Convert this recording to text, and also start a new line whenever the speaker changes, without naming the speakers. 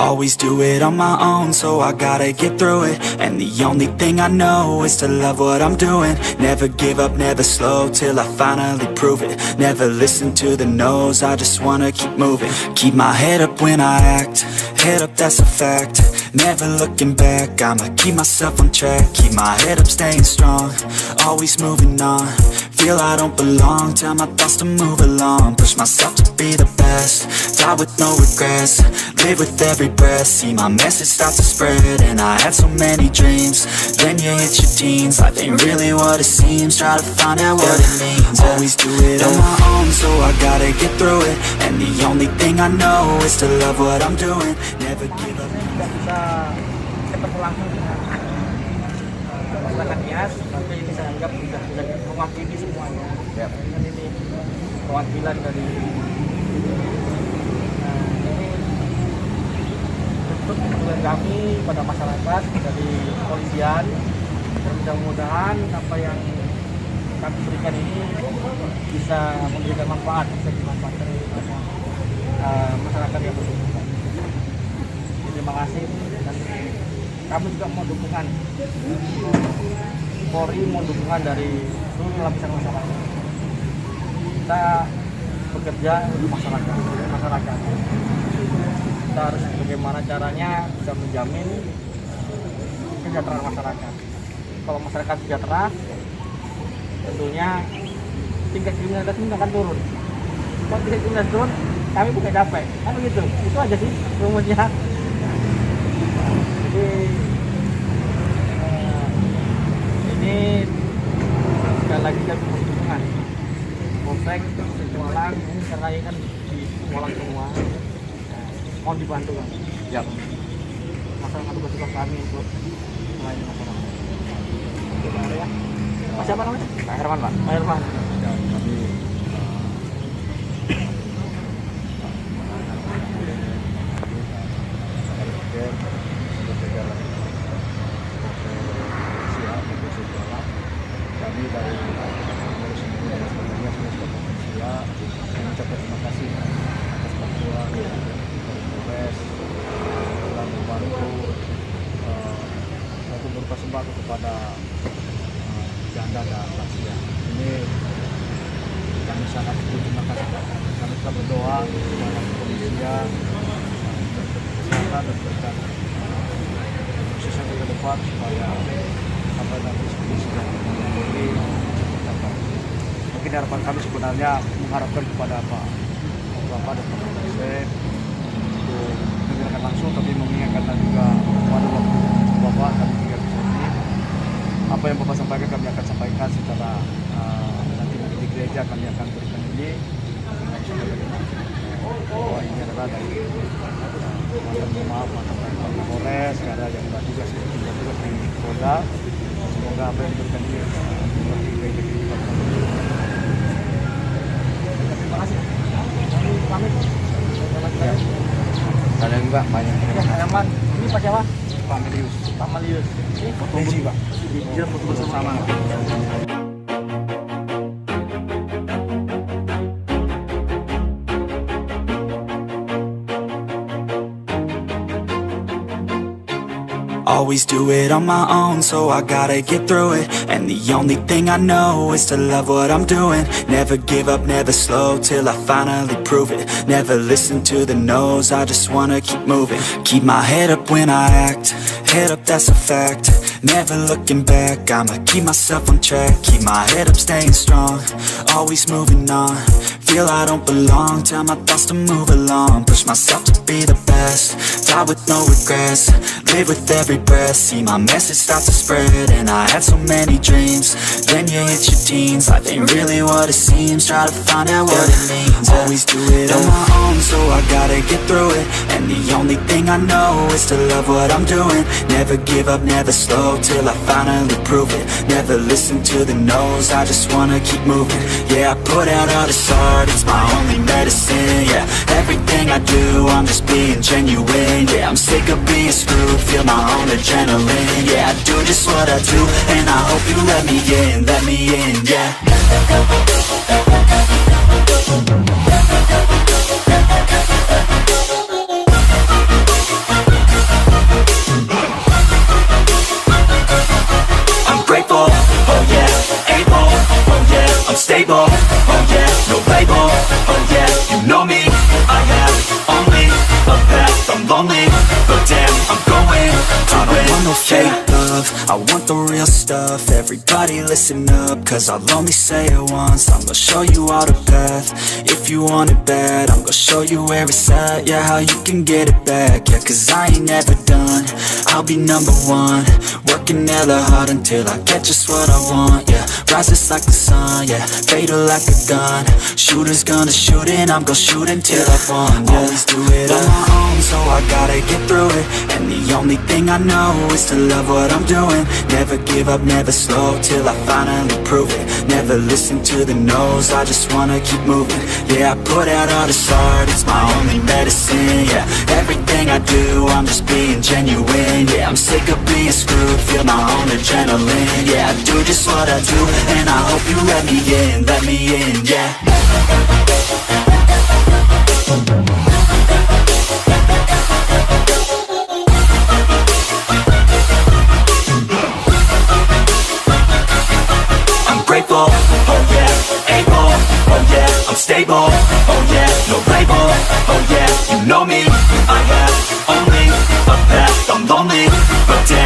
Always do it on my own, so I gotta get through it. And the only thing I know is to love what I'm doing. Never give up, never slow, till I finally prove it. Never listen to the no's, I just wanna keep moving. Keep my head up when I act, head up, that's a fact. Never looking back, I'ma keep myself on track. Keep my head up, staying strong, always moving on. Feel I don't belong, tell my thoughts to move along. Push myself to be the best, die with no regrets. Live with every breath, see my message start to spread. And I had so many dreams, then you hit your teens. Life ain't really what it seems, try to find out what it means. Always do it on my own, so I gotta get through it. And the only thing I know is to love what I'm doing. Never give up.
Kita ketemu langsung dengan masyarakat Nias, tapi ini saya anggap sudah mewakili semuanya. Ya. Ini perwakilan dari bentuk dukungan kami pada masyarakat dari kepolisian, dan mudah-mudahan apa yang kami berikan ini bisa memberikan manfaat, bisa dimanfaatkan oleh masyarakat yang berkebutuhan. Terima kasih, dan kami juga mau dukungan, Polri mau dukungan dari seluruh lapisan masyarakat. Kita bekerja untuk masyarakat. Kita harus bagaimana caranya bisa menjamin kesejahteraan masyarakat. Kalau masyarakat sejahtera, tentunya tingkat kriminalitas ini akan turun. Kalau tingkat kriminalitas turun, kami bukan capek, kan begitu. Itu aja sih rumusnya. Jadi ini sekali lagi kami mohon dukungan Polsek Tualang, ini karena ini kan di Tualang semua, mohon dibantu kan. Ya. Masyarakat tugas kami untuk melayani masyarakat. Ya. Mas siapa namanya? Pak Herman, Pak. Pak Herman. Ya, kami kami dari Pengurus HIMNI Siak mengucapkan terima kasih atas bantuan Kapolres telah membantu satu berupa sembako kepada Janda dan Lansia. Ini kami sangat berterima kasih. Kami telah berdoa kepada kepolisian, kesehatan dan berikan khususnya ke depan supaya apa nanti sudah menjadi tercapai. Mungkin harapan kami sebenarnya mengharapkan kepada Bapak dan Pak Polsek untuk mendengarkan langsung, tapi mengingatkan juga pada waktu Bapak kami tinggal di sini. Apa yang Bapak sampaikan kami akan sampaikan secara nanti di gereja kami akan berikan ini. Bahwa ini adalah dari mantan Kapolres, karena yang bertugas di Kepada. Semoga apa yang diberikan ini terima kasih. Kami kalian Mbak banyak. Herman, ini Pak siapa? Pak Melius. Pak Melius. Ini foto Pak. Dia foto bersama.
Always do it on my own, so I gotta get through it. And the only thing I know is to love what I'm doing. Never give up, never slow, till I finally prove it. Never listen to the no's, I just wanna keep moving. Keep my head up when I act, head up, that's a fact. Never looking back, I'ma keep myself on track. Keep my head up, staying strong, always moving on. Feel I don't belong, tell my thoughts to move along. Push myself to be the best, die with no regrets. Live with every breath, see my message start to spread. And I had so many dreams, then you hit your teens. Life ain't really what it seems, try to find out what it means. Always do it on my own, so I gotta get through it. And the only thing I know is to love what I'm doing. Never give up, never slow, till I finally prove it. Never listen to the no's, I just wanna keep moving. Yeah, I put out all this art, it's my only medicine. Yeah, everything I do, I'm just being genuine. Yeah, I'm sick of being screwed, feel my own adrenaline. Yeah, I do just what I do, and I hope you let me in, yeah. love, I want the real stuff. Everybody listen up, cause I'll only say it once. I'm gonna show you all the path. If you want it bad, I'm gonna show you where it's at. Yeah, how you can get it back. Yeah, cause I ain't never done, I'll be number one. Working hella hard until I get just what I want. Yeah, rises like the sun, yeah, fatal like a gun. Shooters gonna shoot and I'm gonna shoot until I won. Yeah, always do it on my own, so I gotta get through it. And the only thing I know is to love what I'm doing. Never give up, never slow, till I finally prove it. Never listen to the no's, I just wanna keep moving. Yeah, I put out all this art, it's my only medicine. Yeah, everything I do, I'm just being genuine. Yeah, I'm sick of being screwed, feel my own adrenaline. Yeah, I do just what I do, and I hope you let me in, yeah. I'm grateful, oh yeah, able, oh yeah, I'm stable, oh yeah, no label, oh yeah, you know me, I have only a path, I'm lonely, but damn,